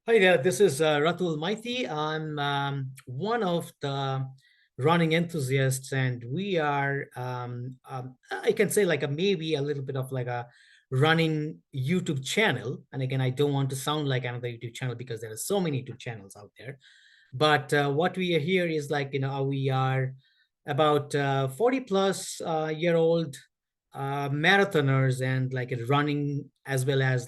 Hi there, this is Ratul Maiti. I'm one of the running enthusiasts, and we are, I can say, like maybe a little bit of like a running YouTube channel. And again, I don't want to sound like another YouTube channel because there are so many YouTube channels out there. But what we are here is like, we are about 40 plus year old marathoners and like running as well as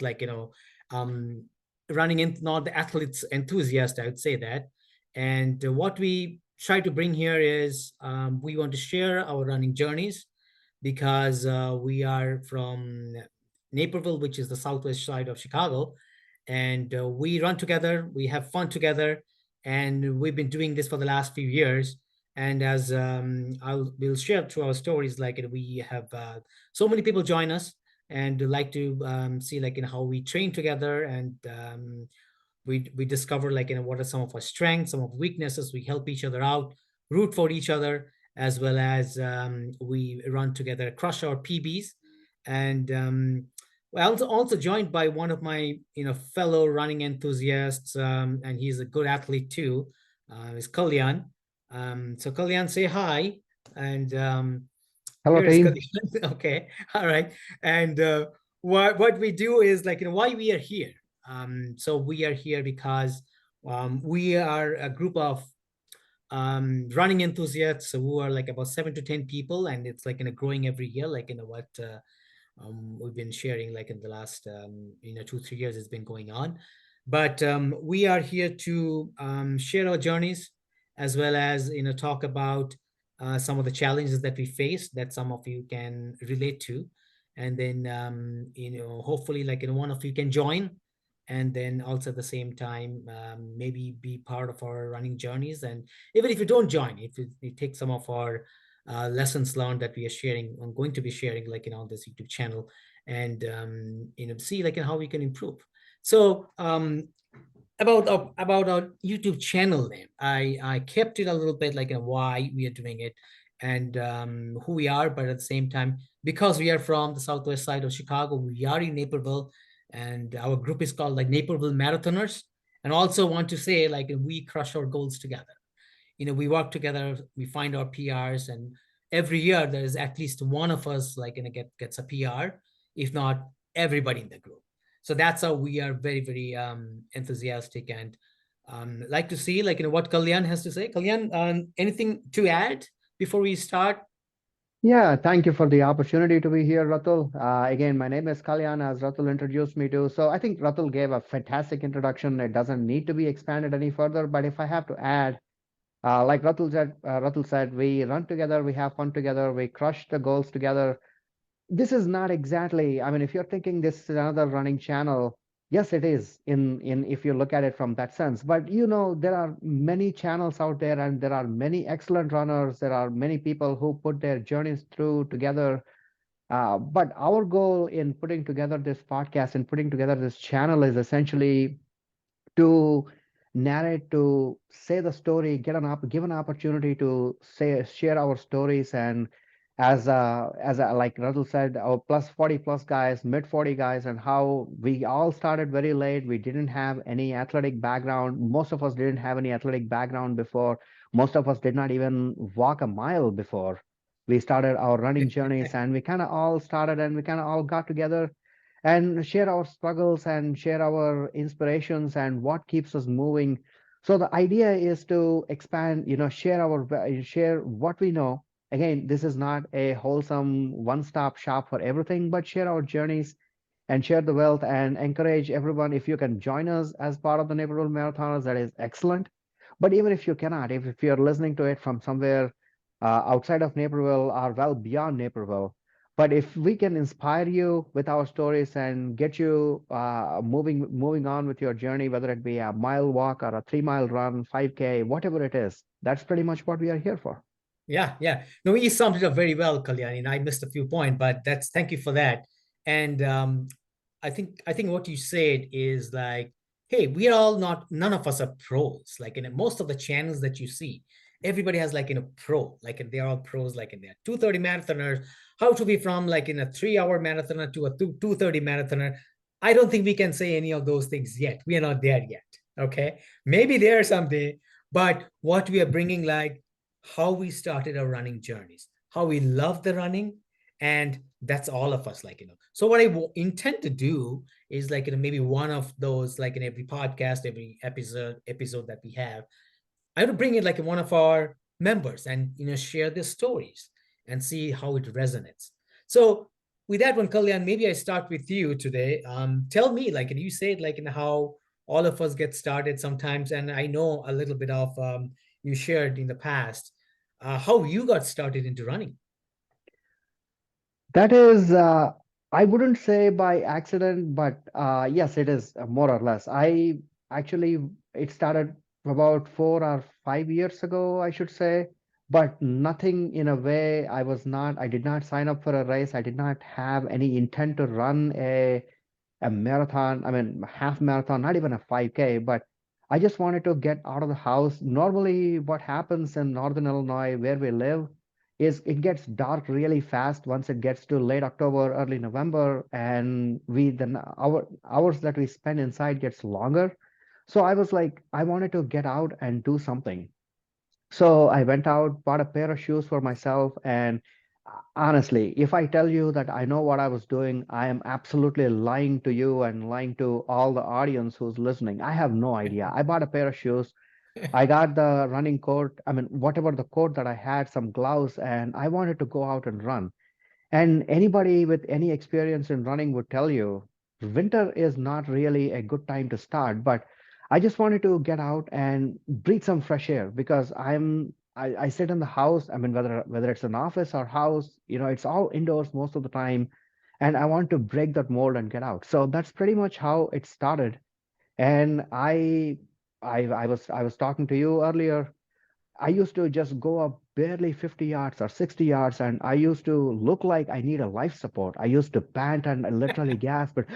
um, running in not the athletes enthusiast, I would say that. And what we try to bring here is we want to share our running journeys because we are from Naperville, which is the southwest side of Chicago, and we run together, we have fun together, and we've been doing this for the last few years. And as we'll share through our stories, like we have so many people join us and like to see like how we train together, and we discover like what are some of our strengths, some of weaknesses. We help each other out, root for each other, as well as we run together, crush our PBs. And well, also joined by one of my fellow running enthusiasts, and he's a good athlete too. Is Kalyan. So Kalyan, say hi. And Hello, here is team. Kalyan. Okay, all right. And what we do is like why we are here. So we are here because we are a group of running enthusiasts who are like about 7 to 10 people, and it's like growing every year. Like what we've been sharing like in the last 2 3 years it's been going on. But we are here to share our journeys as well as talk about some of the challenges that we face that some of you can relate to, and then hopefully like one of you can join, and then also at the same time maybe be part of our running journeys. And even if you don't join, if you take some of our lessons learned that we are sharing, I'm going to be sharing like on this YouTube channel, and see like how we can improve. So about our YouTube channel name, I kept it a little bit like why we are doing it, and who we are, but at the same time, because we are from the southwest side of Chicago, we are in Naperville, and our group is called like Naperville Marathoners. And also want to say like we crush our goals together. We work together, we find our PRs, and every year there is at least one of us like gets a PR, if not everybody in the group. So that's how we are very very enthusiastic, and like to see like what Kalyan has to say. Kalyan, anything to add before we start? Yeah, thank you for the opportunity to be here, Ratul. Again, my name is Kalyan, as Ratul introduced me to. So I think Ratul gave a fantastic introduction. It doesn't need to be expanded any further. But if I have to add, like Ratul said, we run together, we have fun together, we crush the goals together. This is not exactly, I mean, if you're thinking this is another running channel, yes, it is in if you look at it from that sense. But there are many channels out there, and there are many excellent runners. There are many people who put their journeys through together. But our goal in putting together this podcast and putting together this channel is essentially to narrate, to say the story, give an opportunity to share our stories. And as like Radul said, our plus 40 plus guys, mid 40 guys, and how we all started very late. We didn't have any athletic background. Most of us didn't have any athletic background before. Most of us did not even walk a mile before we started our running journeys, and we kind of all started and we kind of all got together and share our struggles and share our inspirations and what keeps us moving. So the idea is to expand, share what we know. Again, this is not a wholesome one-stop shop for everything, but share our journeys and share the wealth and encourage everyone. If you can join us as part of the Neighborhood Marathoners, that is excellent. But even if you cannot, if you're listening to it from somewhere outside of Naperville or well beyond Naperville, but if we can inspire you with our stories and get you moving on with your journey, whether it be a mile walk or a 3 mile run, 5K, whatever it is, that's pretty much what we are here for. Yeah, yeah. No, you summed it up very well, Kalyan. And I missed a few points, but that's thank you for that. And I think what you said is like, hey, we are all not, none of us are pros. Like in most of the channels that you see, everybody has like in a pro, like they're all pros, like in their 230 marathoners, how to be from like in a 3 hour marathoner to a 230 marathoner. I don't think we can say any of those things yet. We are not there yet. Okay, maybe there someday, but what we are bringing, like how we started our running journeys, how we love the running, and that's all of us, like, so what intend to do is, like, maybe one of those, like, in every podcast, every episode that we have, I would bring in like one of our members and share their stories and see how it resonates. So with that one, Kalyan, maybe I start with you today. Tell me, like, and you said, like, in how all of us get started sometimes, and I know a little bit of you shared in the past how you got started into running. That is, I wouldn't say by accident, but yes, it is more or less. I actually, it started about 4 or 5 years ago, I should say, but nothing in a way. I did not sign up for a race. I did not have any intent to run a marathon, I mean, half marathon, not even a 5K, but I just wanted to get out of the house. Normally, what happens in Northern Illinois, where we live, is it gets dark really fast once it gets to late October, early November, and our hours that we spend inside gets longer. So I was like, I wanted to get out and do something. So I went out, bought a pair of shoes for myself, and honestly, if I tell you that I know what I was doing, I am absolutely lying to you and lying to all the audience who's listening. I have no idea. I bought a pair of shoes. I got the running coat, I mean, whatever the coat that I had, some gloves, and I wanted to go out and run. And anybody with any experience in running would tell you winter is not really a good time to start. But I just wanted to get out and breathe some fresh air because I sit in the house. I mean, whether it's an office or house, it's all indoors most of the time. And I want to break that mold and get out. So that's pretty much how it started. And I was talking to you earlier. I used to just go up barely 50 yards or 60 yards, and I used to look like I need a life support. I used to pant and literally gasp, but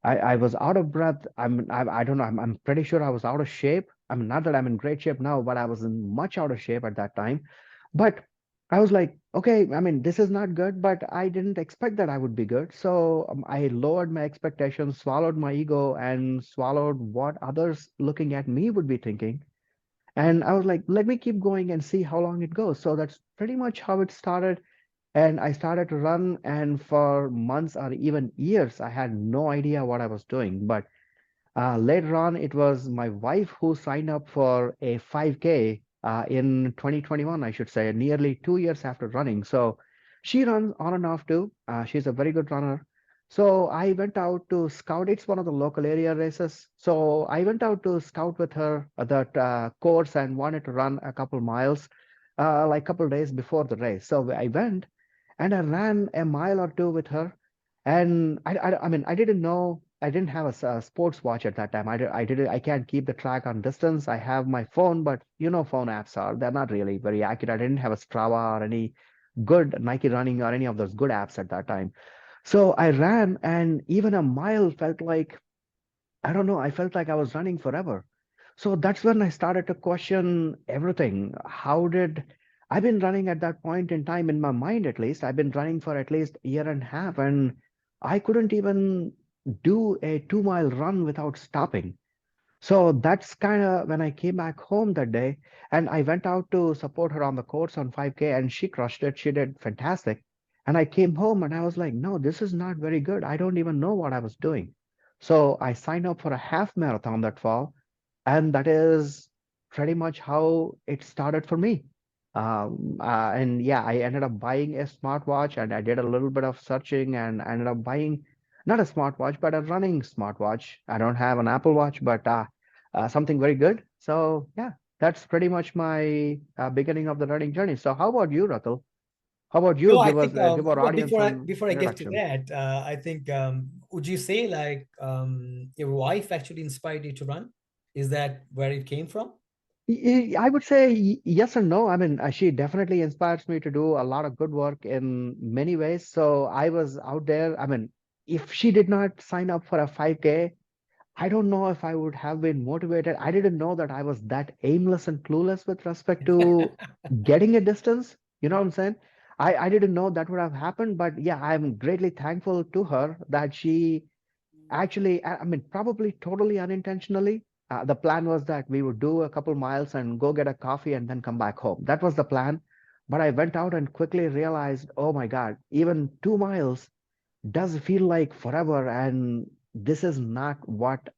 I was out of breath. I don't know. I'm pretty sure I was out of shape. I mean, not that I'm in great shape now, but I was in much out of shape at that time. But I was like, okay, I mean, this is not good, but I didn't expect that I would be good. So I lowered my expectations, swallowed my ego, and swallowed what others looking at me would be thinking. And I was like, let me keep going and see how long it goes. So that's pretty much how it started. And I started to run, and for months or even years, I had no idea what I was doing. But later on, it was my wife who signed up for a 5K in 2021, I should say, nearly 2 years after running. So she runs on and off too. She's a very good runner. So I went out to scout. It's one of the local area races. So I went out to scout with her at that course and wanted to run a couple miles, like a couple days before the race. So I went and I ran a mile or two with her. And I mean, I didn't know, I didn't have a sports watch at that time. I can't keep the track on distance. I have my phone, but phone apps they're not really very accurate. I didn't have a Strava or any good Nike running or any of those good apps at that time. So I ran, and even a mile felt like, I don't know, I felt like I was running forever. So that's when I started to question everything. I've been running at that point in time in my mind, at least? I've been running for at least a year and a half, and I couldn't even do a 2 mile run without stopping. So that's kind of when I came back home that day, and I went out to support her on the course on 5K, and she crushed it. She did fantastic. And I came home and I was like, no, this is not very good. I don't even know what I was doing. So I signed up for a half marathon that fall, and that is pretty much how it started for me. And yeah, I ended up buying a smartwatch, and I did a little bit of searching and I ended up buying not a smartwatch, but a running smartwatch. I don't have an Apple Watch, but something very good. So yeah, that's pretty much my beginning of the running journey. So how about you, Ratul? How about you? No, I think Give our well, audience some before I get to introduction. that, I think would you say, like, your wife actually inspired you to run? Is that where it came from? I would say yes and no. I mean, she definitely inspires me to do a lot of good work in many ways. So I was out there. I mean, if she did not sign up for a 5K, I don't know if I would have been motivated. I didn't know that I was that aimless and clueless with respect to getting a distance. You know what I'm saying? I didn't know that would have happened, but yeah, I'm greatly thankful to her that she actually, I mean, probably totally unintentionally. The plan was that we would do a couple miles and go get a coffee and then come back home. That was the plan. But I went out and quickly realized, oh my God, even 2 miles does feel like forever. And this is not what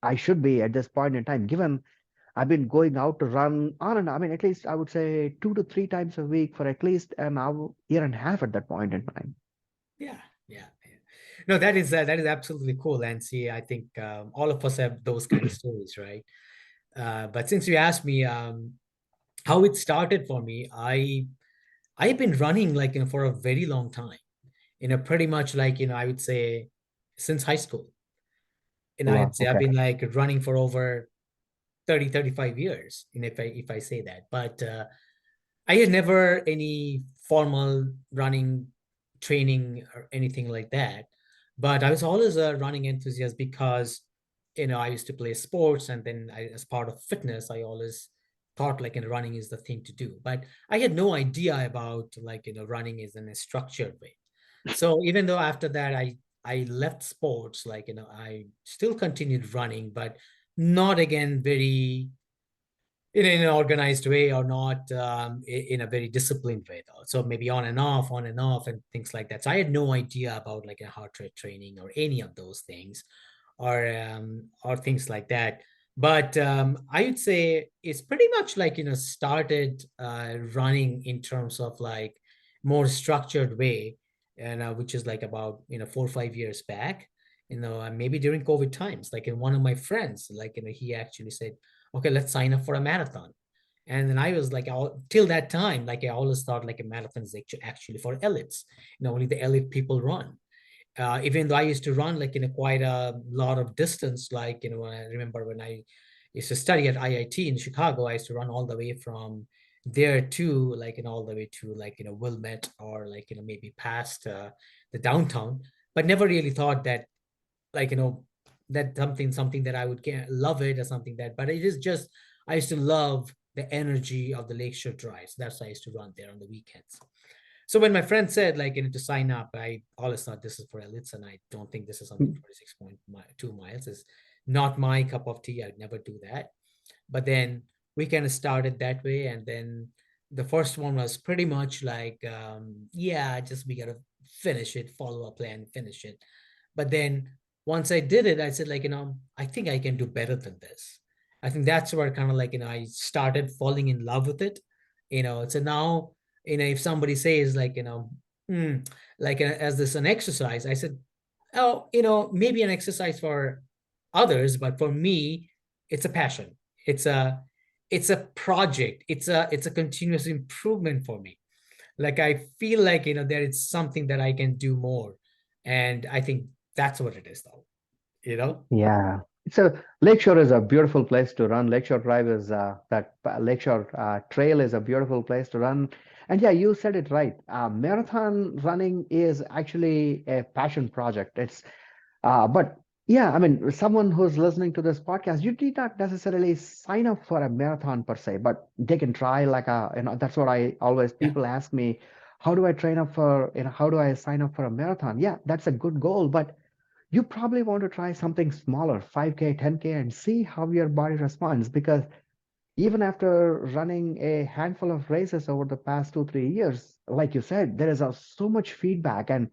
I should be at this point in time, given I've been going out to run on and I mean, at least I would say 2 to 3 times a week for at least an hour, year and a half at that point in time. Yeah, yeah, yeah. No, that is absolutely cool. And see, I think all of us have those kind of stories, right? But since you asked me how it started for me, I've been running like for a very long time. Pretty much like I would say since high school. And I'd Wow. say I've Okay. been like running for over 30, 35 years. And if I say that, but I had never any formal running training or anything like that. But I was always a running enthusiast because, I used to play sports, and then as part of fitness, I always thought like running is the thing to do. But I had no idea about like running is in a structured way. So even though after that I left sports, like I still continued running, but not again very in an organized way, or not in a very disciplined way though. So maybe on and off and things like that. So I had no idea about like a heart rate training or any of those things, or things like that. But I would say it's pretty much like started running in terms of like more structured way, and which is like about 4 or 5 years back. Maybe during COVID times, like in one of my friends, like he actually said, okay, let's sign up for a marathon. And then I was like, till that time, like I always thought like a marathon is actually for elites. Only the elite people run. Even though I used to run like in a quite a lot of distance, like I remember when I used to study at IIT in Chicago, I used to run all the way from there to like all the way to like Wilmette, or like maybe past the downtown, but never really thought that like that something that I would love it, or something that. But it is just I used to love the energy of the Lakeshore Drive, so that's why I used to run there on the weekends. So when my friend said like to sign up, I always thought this is for elites, and I don't think this is something. 26.2 miles is not my cup of tea. I'd never do that. But then we kind of started that way, and then the first one was pretty much like yeah, just we gotta finish it, follow a plan, finish it. But then once I did it, I said like I think I can do better than this. I think that's where kind of like I started falling in love with it. So now if somebody says like hmm, like as this an exercise, I said, oh, maybe an exercise for others, but for me it's a passion. It's a it's a project. It's a continuous improvement for me. Like I feel like there is something that I can do more, and I think that's what it is though. you know Yeah. So Lakeshore is a beautiful place to run. Lakeshore Drive is Lakeshore Trail is a beautiful place to run. And yeah, you said it right. Marathon running is actually a passion project. But yeah, I mean, someone who's listening to this podcast, you need not necessarily sign up for a marathon per se, but they can try that's what I always, yeah, people ask me, how do I train up for, how do I sign up for a marathon? Yeah, that's a good goal, but you probably want to try something smaller, 5K, 10K, and see how your body responds. Because even after running a handful of races over the past 2, 3 years, like you said, there is so much feedback. And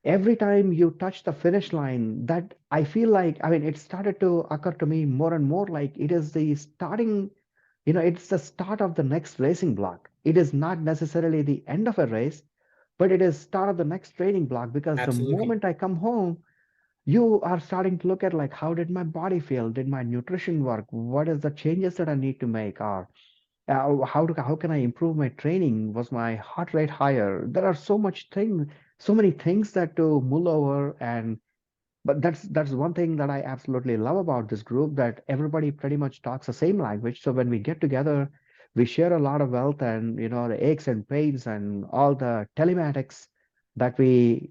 every time you touch the finish line, that I feel like, I mean, it started to occur to me more and more like it is the starting, it's the start of the next racing block. It is not necessarily the end of a race, but it is start of the next training block, because the absolutely. moment I come home, you are starting to look at like, how did my body feel? Did my nutrition work? What is the changes that I need to make? Or how can I improve my training? Was my heart rate higher? There are so many things that to mull over. And but that's one thing that I absolutely love about this group, that everybody pretty much talks the same language. So when we get together, we share a lot of wealth, and the aches and pains and all the telematics that we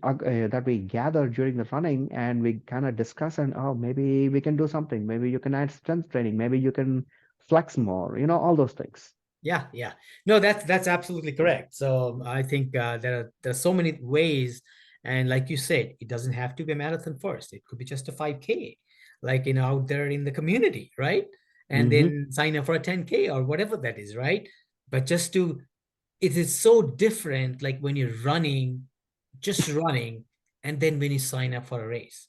gather during the running, and we kind of discuss, and oh, maybe we can do something. Maybe you can add strength training. Maybe you can flex more. All those things. Yeah, yeah. No, that's absolutely correct. So I think there are so many ways, and like you said, it doesn't have to be a marathon first. It could be just a 5K. like, out there in the community, right? And Hmm. then sign up for a 10K or whatever that is, right? But just to, it is so different, like when you're running, just running, and then when you sign up for a race,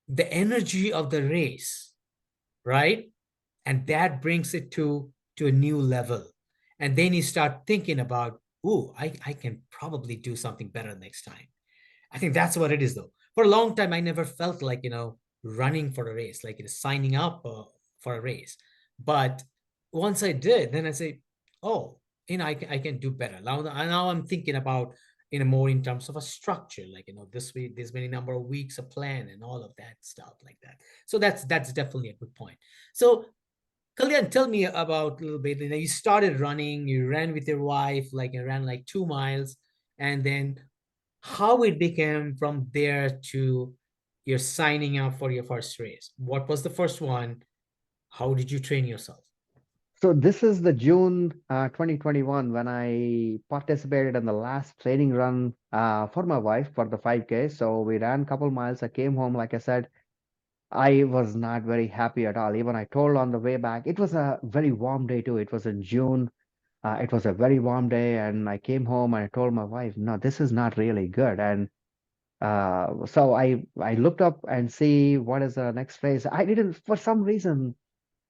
the energy of the race, right? And that brings it to a new level. And then you start thinking about, oh, I can probably do something better next time. I think that's what it is, though. For a long time, I never felt like, running for a race, like signing up for a race. But once I did, then I say, oh, I can do better. Now I'm thinking about, more in terms of a structure, like, this week, this many number of weeks, a plan, and all of that stuff like that. So that's definitely a good point. So, Kalyan, tell me about a little bit. You started running, you ran with your wife, like you ran like 2 miles, and then how it became from there to you're signing up for your first race. What was the first one? How did you train yourself? So this is the June 2021 when I participated in the last training run for my wife for the 5K. So we ran a couple miles. I came home, like I said, I was not very happy at all. Even I told on the way back, it was a very warm day too. It was in June. It was a very warm day, and I came home and I told my wife, no, this is not really good. And so I looked up and see what is the next race. I didn't, for some reason,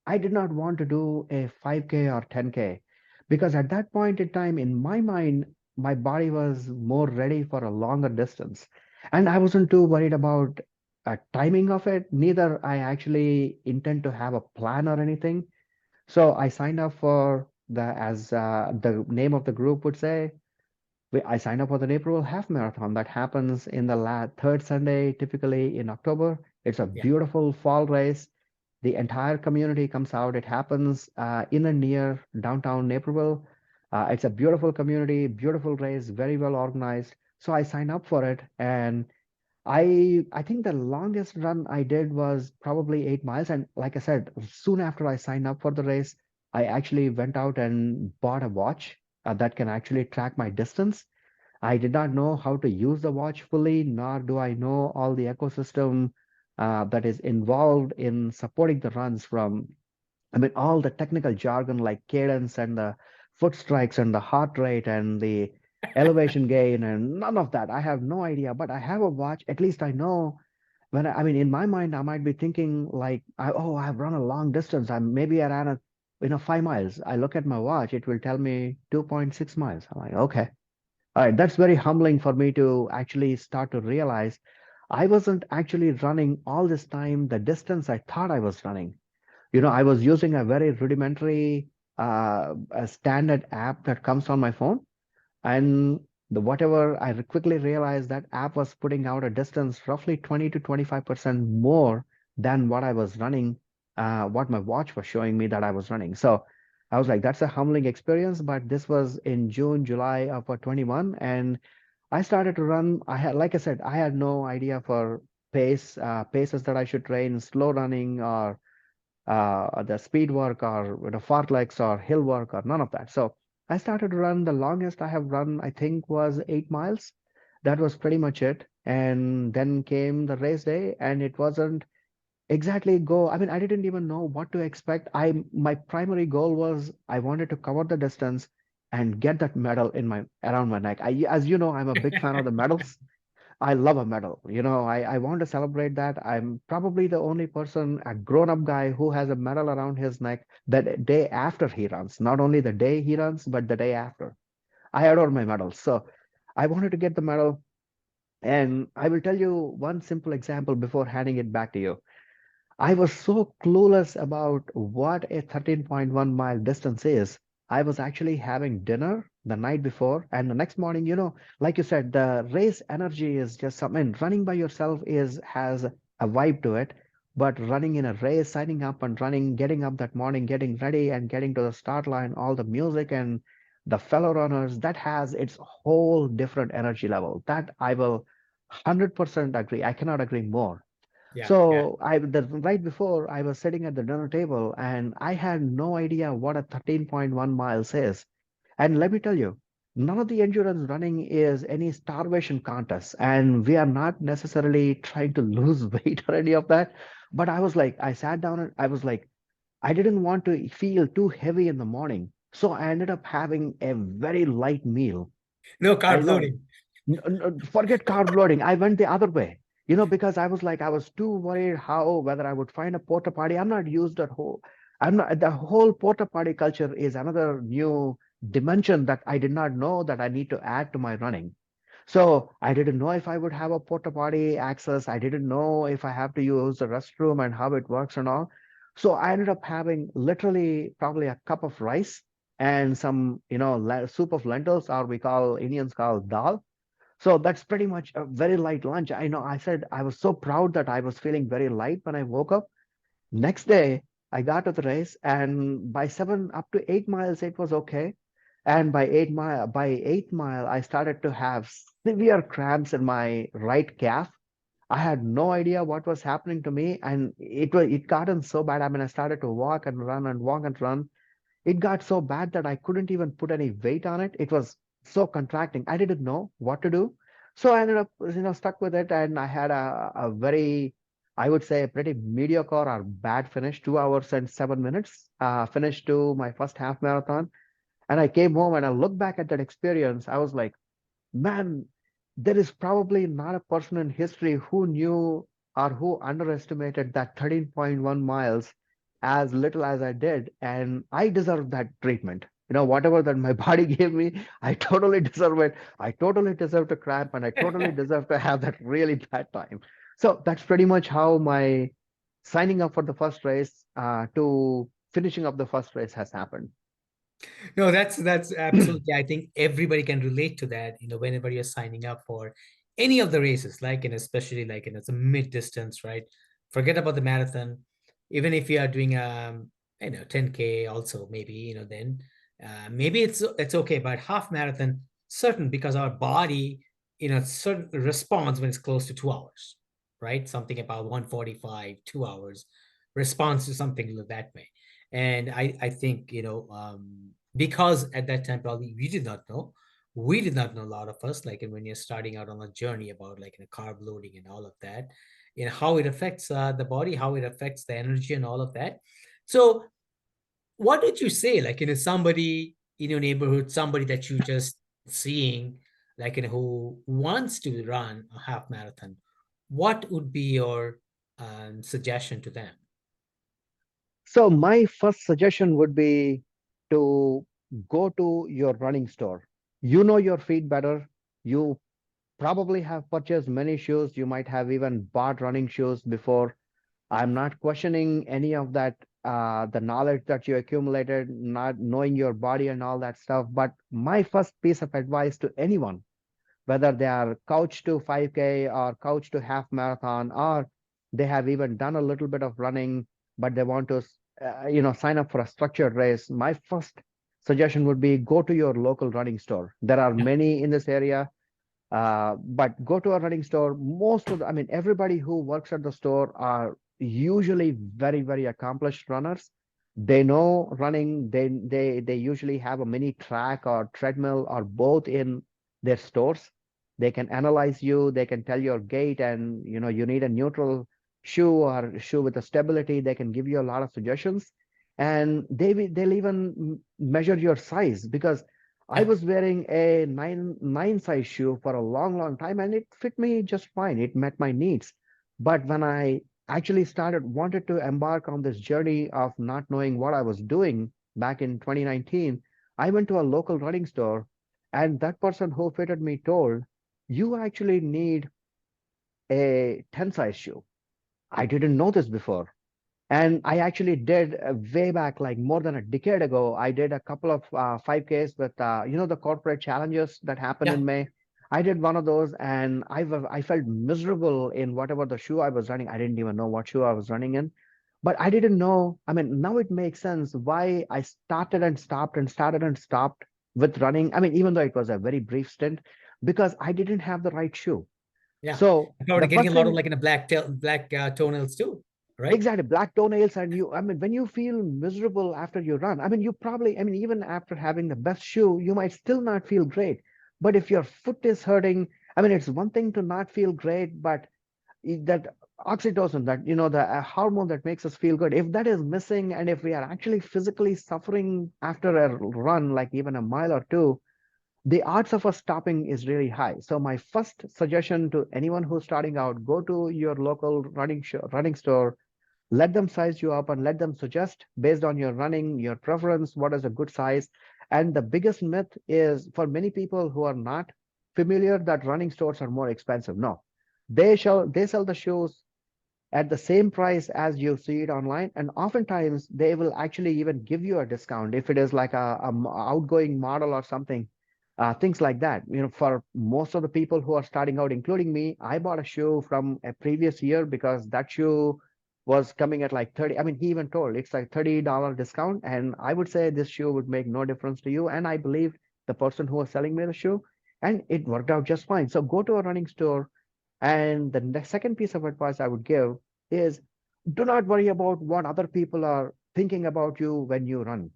I did not want to do a 5K or 10K because at that point in time, in my mind, my body was more ready for a longer distance. And I wasn't too worried about timing of it. Neither I actually intend to have a plan or anything. So I signed up for as the name of the group would say, I signed up for the Naperville Half Marathon that happens in the third Sunday, typically in October. It's a Yeah. beautiful fall race. The entire community comes out. It happens in and near downtown Naperville. It's a beautiful community, beautiful race, very well organized. So I signed up for it, and I think the longest run I did was probably 8 miles. And like I said, soon after I signed up for the race, I actually went out and bought a watch that can actually track my distance. I did not know how to use the watch fully, nor do I know all the ecosystem that is involved in supporting the runs from, I mean, all the technical jargon like cadence and the foot strikes and the heart rate and the elevation gain and none of that. I have no idea, but I have a watch. At least I know when I mean, in my mind, I might be thinking like, oh, I've run a long distance. Maybe I ran 5 miles. I look at my watch, it will tell me 2.6 miles. I'm like, okay. All right, that's very humbling for me to actually start to realize I wasn't actually running all this time the distance I thought I was running. I was using a very rudimentary a standard app that comes on my phone, and whatever I quickly realized that app was putting out a distance roughly 20 to 25% more than what I was running, what my watch was showing me that I was running. So I was like, that's a humbling experience. But this was in June, July of 21, and I started to run. Like I said, I had no idea for paces that I should train, slow running or the speed work or fartleks or hill work or none of that. So I started to run. The longest I have run, I think, was 8 miles. That was pretty much it. And then came the race day, and it wasn't exactly go. I mean, I didn't even know what to expect. My primary goal was I wanted to cover the distance and get that medal in my around my neck. As you know, I'm a big fan of the medals. I love a medal. I want to celebrate that. I'm probably the only person, a grown-up guy, who has a medal around his neck the day after he runs. Not only the day he runs, but the day after. I adore my medals. So I wanted to get the medal. And I will tell you one simple example before handing it back to you. I was so clueless about what a 13.1 mile distance is. I was actually having dinner the night before, and the next morning, like you said, the race energy is just something. Running by yourself has a vibe to it, but running in a race, signing up and running, getting up that morning, getting ready, and getting to the start line, all the music and the fellow runners, that has its whole different energy level. That I will 100% agree. I cannot agree more. Yeah, yeah, So the right before I was sitting at the dinner table and I had no idea what a 13.1 miles is. And let me tell you, none of the endurance running is any starvation contest. And we are not necessarily trying to lose weight or any of that. But I was like, I sat down and I was like, I didn't want to feel too heavy in the morning. So I ended up having a very light meal. No I carb know, loading. forget carb loading. I went the other way, because I was like, I was too worried how whether I would find a porta potty. I'm not used at whole. I'm not, the whole porta potty culture is another new dimension that I did not know that I need to add to my running. So I didn't know if I would have a porta potty access. I didn't know if I have to use the restroom and how it works and all. So I ended up having literally probably a cup of rice and some, soup of lentils, or we call Indians call dal. So that's pretty much a very light lunch. I know I said I was so proud that I was feeling very light when I woke up. Next day, I got to the race, and by 7 up to 8 miles, it was okay. And by 8 mile, I started to have severe cramps in my right calf. I had no idea what was happening to me, and it gotten so bad. I mean, I started to walk and run and walk and run. It got so bad that I couldn't even put any weight on it. It was so contracting. I didn't know what to do. So I ended up, stuck with it. And I had a very, I would say, pretty mediocre or bad finish, 2 hours and 7 minutes, finish to my first half marathon. And I came home and I looked back at that experience. I was like, man, there is probably not a person in history who knew or who underestimated that 13.1 miles as little as I did. And I deserve that treatment. Whatever that my body gave me, I totally deserve it. I totally deserve to cramp and I totally deserve to have that really bad time. So that's pretty much how my signing up for the first race to finishing up the first race has happened. No, that's absolutely. I think everybody can relate to that. Whenever you're signing up for any of the races, like and especially like it's a mid distance, right? Forget about the marathon. Even if you are doing 10K also maybe then maybe it's okay, but half marathon certain because our body certain responds when it's close to 2 hours, right? Something about 145, 2 hours responds to something that way. And I think because at that time probably we did not know, a lot of us, like, and when you're starting out on a journey about like carb loading and all of that, how it affects the body, how it affects the energy and all of that. So what did you say, like, somebody in your neighborhood, somebody that you just seeing, like, who wants to run a half marathon, what would be your suggestion to them? So my first suggestion would be to go to your running store. You know your feet better. You probably have purchased many shoes. You might have even bought running shoes before. I'm not questioning any of that, the knowledge that you accumulated, not knowing your body and all that stuff. But my first piece of advice to anyone, whether they are couch to 5K or couch to half marathon, or they have even done a little bit of running, but they want to, sign up for a structured race. My first suggestion would be go to your local running store. There are Yeah. many in this area, but go to a running store. I mean, everybody who works at the store are usually very, very accomplished runners. They know running. They usually have a mini track or treadmill or both in their stores. They can analyze you. They can tell your gait, and you need a neutral shoe or shoe with a stability. They can give you a lot of suggestions, and they'll even measure your size because I Yeah. was wearing a nine size shoe for a long, long time, and it fit me just fine. It met my needs. But when I actually wanted to embark on this journey of not knowing what I was doing back in 2019, I went to a local running store, and that person who fitted me told, "You actually need a 10 size shoe." I didn't know this before. And I actually did way back, like more than a decade ago, I did a couple of 5Ks with, the corporate challenges that happen Yeah. in May. I did one of those and I felt miserable in whatever the shoe I was running. I didn't even know what shoe I was running in, but I didn't know. I mean, now it makes sense why I started and stopped and started and stopped with running. I mean, even though it was a very brief stint, because I didn't have the right shoe. Yeah. So You're the probably getting first a lot of thing. like in a black toenails too, right? Exactly, black toenails, and I mean, when you feel miserable after you run, I mean, I mean, even after having the best shoe, you might still not feel great. But if your foot is hurting, I mean, it's one thing to not feel great, but that oxytocin, that the hormone that makes us feel good, if that is missing, and if we are actually physically suffering after a run, like even a mile or two, the odds of us stopping is really high. So my first suggestion to anyone who's starting out, go to your local running store, let them size you up and let them suggest based on your running, your preference, what is a good size. And the biggest myth is, for many people who are not familiar, that running stores are more expensive. No, they sell the shoes at the same price as you see it online, and oftentimes they will actually even give you a discount if it is like a outgoing model or something, things like that. For most of the people who are starting out, including me, I bought a shoe from a previous year because that shoe was coming at like 30. I mean, he even told it's like $30 discount, and I would say this shoe would make no difference to you, and I believed the person who was selling me the shoe, and it worked out just fine. So go to a running store, and the second piece of advice I would give is, do not worry about what other people are thinking about you when you run,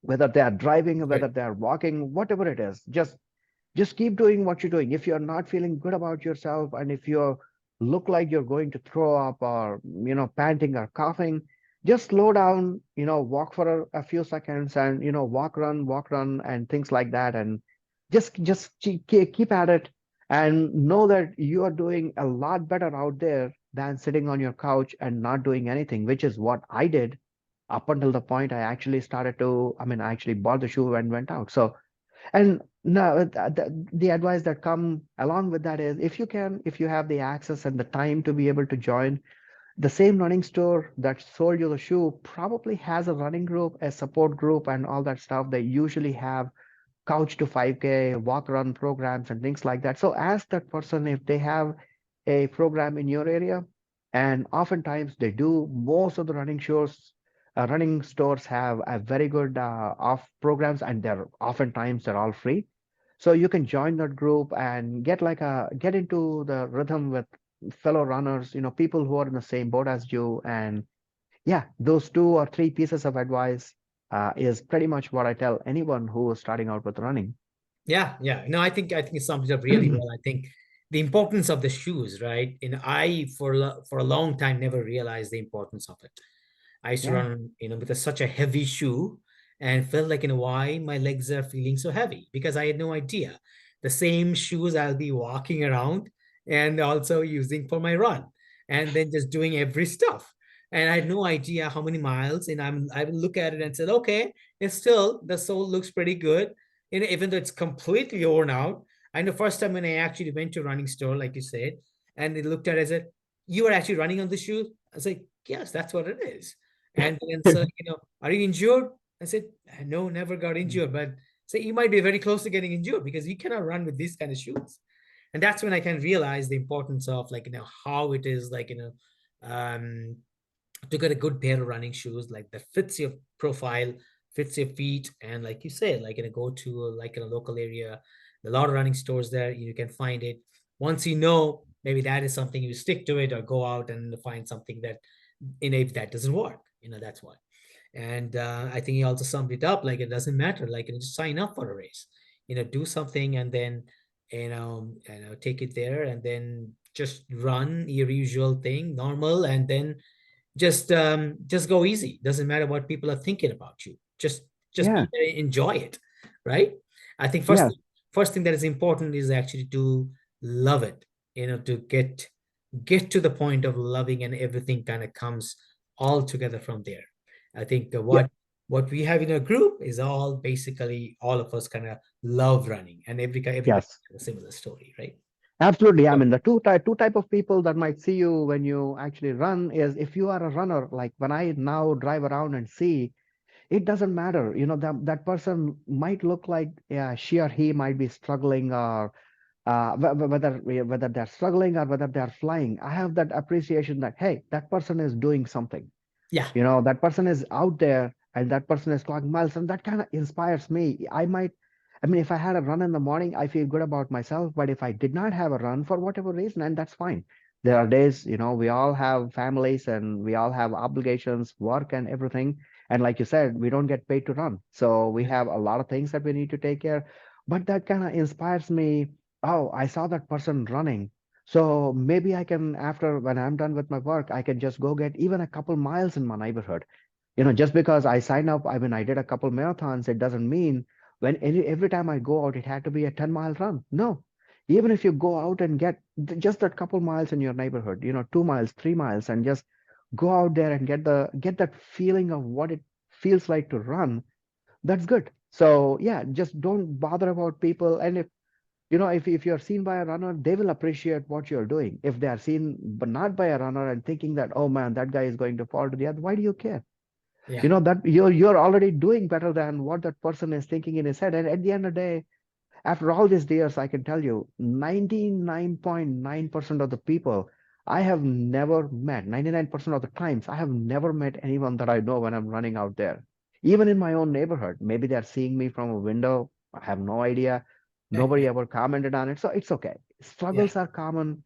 whether they are driving, Right. whether they are walking, whatever it is. Just keep doing what you're doing. If you're not feeling good about yourself, and if you look like you're going to throw up, or panting or coughing, just slow down, walk for a few seconds, and walk run and things like that, and keep at it, and know that you are doing a lot better out there than sitting on your couch and not doing anything, which is what I did up until the point I actually started to, I mean, I actually bought the shoe and went out. So, and no, the advice that come along with that is, if you can, if you have the access and the time to be able to join, the same running store that sold you the shoe probably has a running group, a support group, and all that stuff. They usually have couch to 5K, walk run programs, and things like that. So ask that person if they have a program in your area. And oftentimes they do. Most of the running stores have a very good off programs, and they're all free. So you can join that group and get into the rhythm with fellow runners, people who are in the same boat as you. And yeah, those two or three pieces of advice is pretty much what I tell anyone who is starting out with running. Yeah, yeah. No, I think it sums it up really well. I think the importance of the shoes, right? And I for a long time never realized the importance of it. I used to Yeah, run, with such a heavy shoe, and felt like, why my legs are feeling so heavy, because I had no idea. The same shoes I'll be walking around and also using for my run, and then just doing every stuff. And I had no idea how many miles. And I would look at it and said, okay, it's still the sole looks pretty good. And even though it's completely worn out. I know first time when I actually went to a running store, like you said, and they looked at it and said, you are actually running on the shoes? I was like, yes, that's what it is. And then so, are you injured? I said, no, never got injured. But say you might be very close to getting injured because you cannot run with these kind of shoes. And that's when I can realize the importance of, like, how it is, like, um, to get a good pair of running shoes like that fits your profile, fits your feet. And like you said, like, go to like in a local area, a lot of running stores there, you can find it. Once maybe that is something, you stick to it, or go out and find something that, if that doesn't work, that's why. And I think he also summed it up, like, it doesn't matter, like, just sign up for a race, do something, and then take it there, and then just run your usual thing, normal, and then just go easy. Doesn't matter what people are thinking about you. Just yeah, be there, enjoy it, right? I think first yeah, thing, first thing that is important is actually to love it, to get to the point of loving, and everything kind of comes all together from there. I think yeah, what we have in a group is all basically all of us kind of love running, and everybody yes. has a similar story, right? Absolutely. I So, mean, the two type of people that might see you when you actually run is, if you are a runner, like when I now drive around and see, it doesn't matter. That person might look like, yeah, she or he might be struggling, or whether they're struggling or whether they're flying. I have that appreciation that, hey, that person is doing something. yeah, That person is out there, and that person is clocking miles, and that kind of inspires me. I mean, if I had a run in the morning, I feel good about myself. But if I did not have a run for whatever reason, and that's fine. There yeah, are days, we all have families and we all have obligations, work and everything. And like you said, we don't get paid to run. So we yeah, have a lot of things that we need to take care. But that kind of inspires me. Oh, I saw that person running. So maybe I can, after when I'm done with my work, I can just go get even a couple miles in my neighborhood. Just because I signed up, I mean, I did a couple marathons, it doesn't mean every time I go out, it had to be a 10-mile run. No, even if you go out and get just that couple miles in your neighborhood, 2 miles, 3 miles, and just go out there and get that feeling of what it feels like to run, that's good. So yeah, just don't bother about people. And if you're seen by a runner, they will appreciate what you're doing. If they are seen but not by a runner and thinking that, oh man, that guy is going to fall to the earth, why do you care? Yeah. That you're already doing better than what that person is thinking in his head. And at the end of the day, after all these years, I can tell you 99.9% of the people I have never met, 99% of the times, I have never met anyone that I know when I'm running out there. Even in my own neighborhood, maybe they're seeing me from a window. I have no idea. Nobody ever commented on it. So it's okay. Yeah. Struggles are common.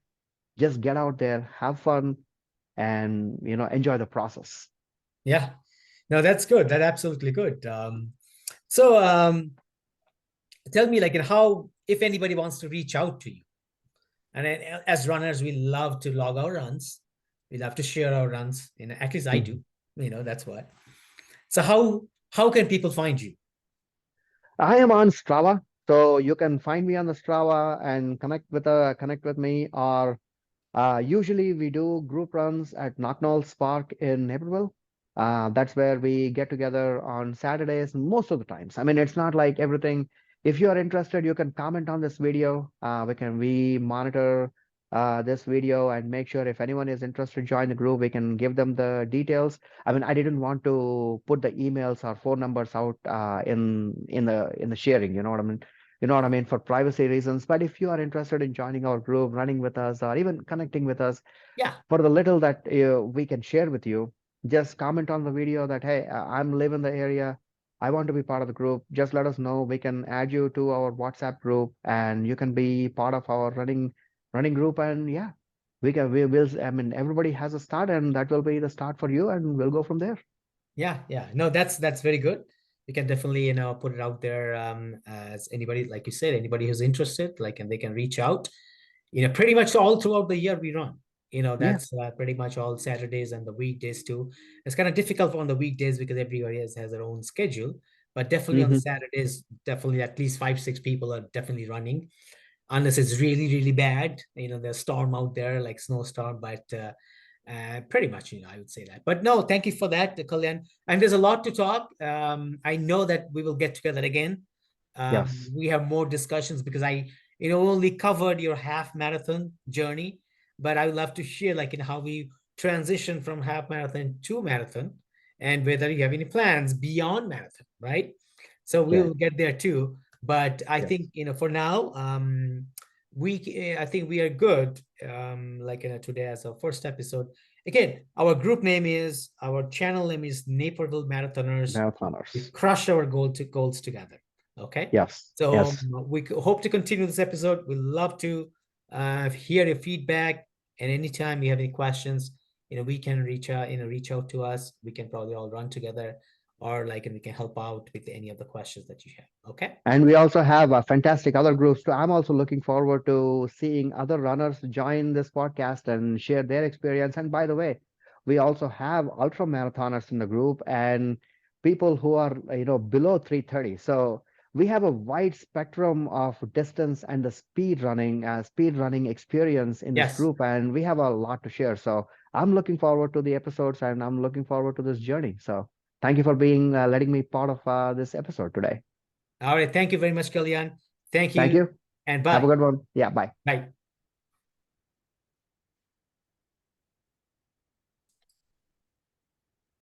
Just get out there, have fun, and enjoy the process. Yeah. No, that's good. That's absolutely good. So tell me, like, how, if anybody wants to reach out to you, and as runners, we love to log our runs. We love to share our runs. At least I do. Mhm. That's what. So how can people find you? I am on Strava, so you can find me on the Strava and connect with me. Or usually we do group runs at Knocknall's Park in Naperville. That's where we get together on Saturdays most of the times. I mean, it's not like everything. If you are interested, you can comment on this video. We monitor this video and make sure if anyone is interested to join the group, we can give them the details. I mean, I didn't want to put the emails or phone numbers out in the sharing. You know what I mean? You know what I mean, for privacy reasons. But if you are interested in joining our group, running with us, or even connecting with us Yeah. for the little that we can share with you, just comment on the video that, hey, I'm live in the area. I want to be part of the group. Just let us know. We can add you to our WhatsApp group and you can be part of our running group. And yeah, we will, I mean, everybody has a start and that will be the start for you and we'll go from there. Yeah, yeah. No, that's very good. We can definitely, put it out there, as anybody, like you said, anybody who's interested, like, and they can reach out. Pretty much all throughout the year we run. Yeah. That's pretty much all Saturdays and the weekdays too. It's kind of difficult on the weekdays because everybody has their own schedule, but definitely on the Hmm. Saturdays, definitely at least 5, 6 people are definitely running, unless it's really, really bad. There's storm out there, like snowstorm, but pretty much, I would say that. But no, thank you for that, Kalyan. And there's a lot to talk. I know that we will get together again. Yes. We have more discussions because I, only covered your half marathon journey, but I would love to hear, like, how we transition from half marathon to marathon, and whether you have any plans beyond marathon, right? So Okay. we'll get there too. But I Yes. think, for now, I think we are good. Like, today as our first episode. Again, our channel name is Naperville Marathoners. We Marathoners. crush our goals together. Okay. Yes. So Yes. we hope to continue this episode. We love to hear your feedback. And anytime you have any questions, we can reach out to us. We can probably all run together, or like, and we can help out with any of the questions that you have. Okay. And we also have fantastic other groups too. I'm also looking forward to seeing other runners join this podcast and share their experience. And by the way, we also have ultra marathoners in the group and people who are, below 330. So we have a wide spectrum of distance and the speed running experience in this Yes. group, and we have a lot to share. So I'm looking forward to the episodes and I'm looking forward to this journey. So thank you for being letting me part of this episode today. All right. Thank you very much, Kalyan. Thank Thank you, you. and Have a bye. good one. Yeah, bye. Bye.